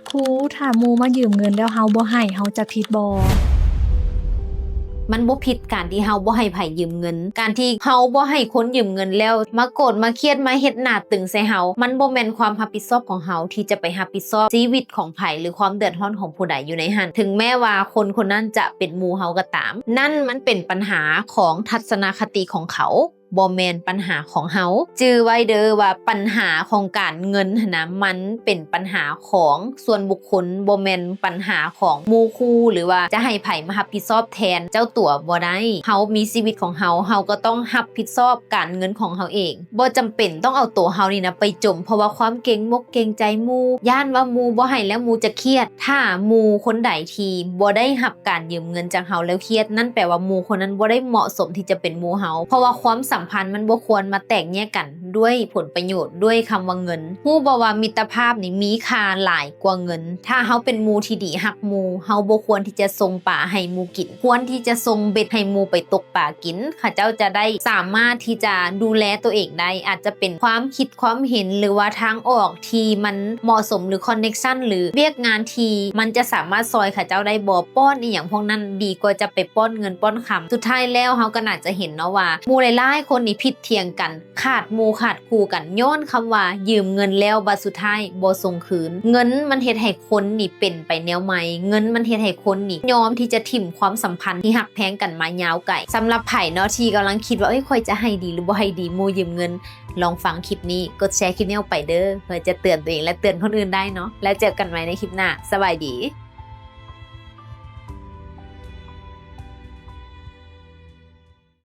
ครูถ้าหมู่มายืมเงินแล้วเฮาบ่ให้เฮาจะผิดบ่มันบ่ผิดการที่เฮาบ่ให้ไผยืมเงินการที่เฮาบ่ให้คนยืมเงินแล้วมาโกรธมาเครียดมาเฮ็ดหน้าตึงใส่เฮามันบ่แม่นความรับผิดชอบของเฮาที่จะไปรับผิดชอบชีวิตของไผหรือความเดือดร้อนของผู้ใดอยู่ในหันถึงแม้ว่าคนคนนั้นจะเป็นหมู่เฮาก็ตามนั่นมันเป็นปัญหาของทัศนคติของเขาบ่แม่นปัญหาของเฮาจื้อไว้เด้อว่าปัญหาของการเงินหั้นนะมันเป็นปัญหาของส่วนบุคคลบ่แม่นปัญหาของหมู่คู่หรือว่าจะให้ไผมารับผิดชอบแทนเจ้าตัวบ่ได้เฮามีชีวิตของเฮาก็ต้องรับผิดชอบการเงินของเฮาเองบ่จำเป็นต้องเอาตัวเฮานี่นะไปจมเพราะว่าความเกรงมกเกรงใจหมู่ย่านว่าหมู่บ่ให้แล้วหมู่จะเครียดถ้าหมู่คนใดที่บ่ได้รับการยืมเงินจากเฮาแล้วเครียดนั่นแปลว่าหมู่คนนั้นบ่ได้เหมาะสมที่จะเป็นหมู่เฮาเพราะว่าความสัมพันธ์มันบ่ควรมาแตกแยกกันด้วยผลประโยชน์ด้วยคำว่าเงินฮู้บ่ว่ามิตรภาพนี่มีค่าหลายกว่าเงินถ้าเฮาเป็นหมู่ที่ดีฮักหมู่เฮาบ่ควรที่จะส่งปลาให้หมู่กินควรที่จะส่งเบ็ดให้หมู่ไปตกปลากินข้าเจ้าจะได้สามารถที่จะดูแลตัวเองได้อาจจะเป็นความคิดความเห็นหรือว่าทางออกที่มันเหมาะสมหรือคอนเนคชั่นหรือเรียกงานที่มันจะสามารถซอยข้าเจ้าได้บ่ป้อนอีหยังพวกนั้นดีกว่าจะไปป้อนเงินป้อนคำสุดท้ายแล้วเฮาก็น่าจะเห็นเนาะว่าหมู่หลายๆคนนี่ผิดเถียงกันขาดหมู่ขาดคู่กันย้อนคำว่ายืมเงินแล้วบัดสุดท้ายบ่ส่งคืนเงินมันเฮ็ดให้คนนี่เป็นไปแนวใหม่เงินมันเฮ็ดให้คนนี่ยอมที่จะถิ่มความสัมพันธ์ที่หักแพงกันมายาวไกลสำหรับไผเนาะที่กำลังคิดว่าค่อยจะให้ดีหรือบ่ให้ดีหมู่ยืมเงินลองฟังคลิปนี้กดแชร์คลิปนี้ออกไปเด้อเพื่อจะเตือนตัวเองและเตือนคนอื่นได้เนาะแล้วเจอกันใหม่ในคลิปหน้าสบายดี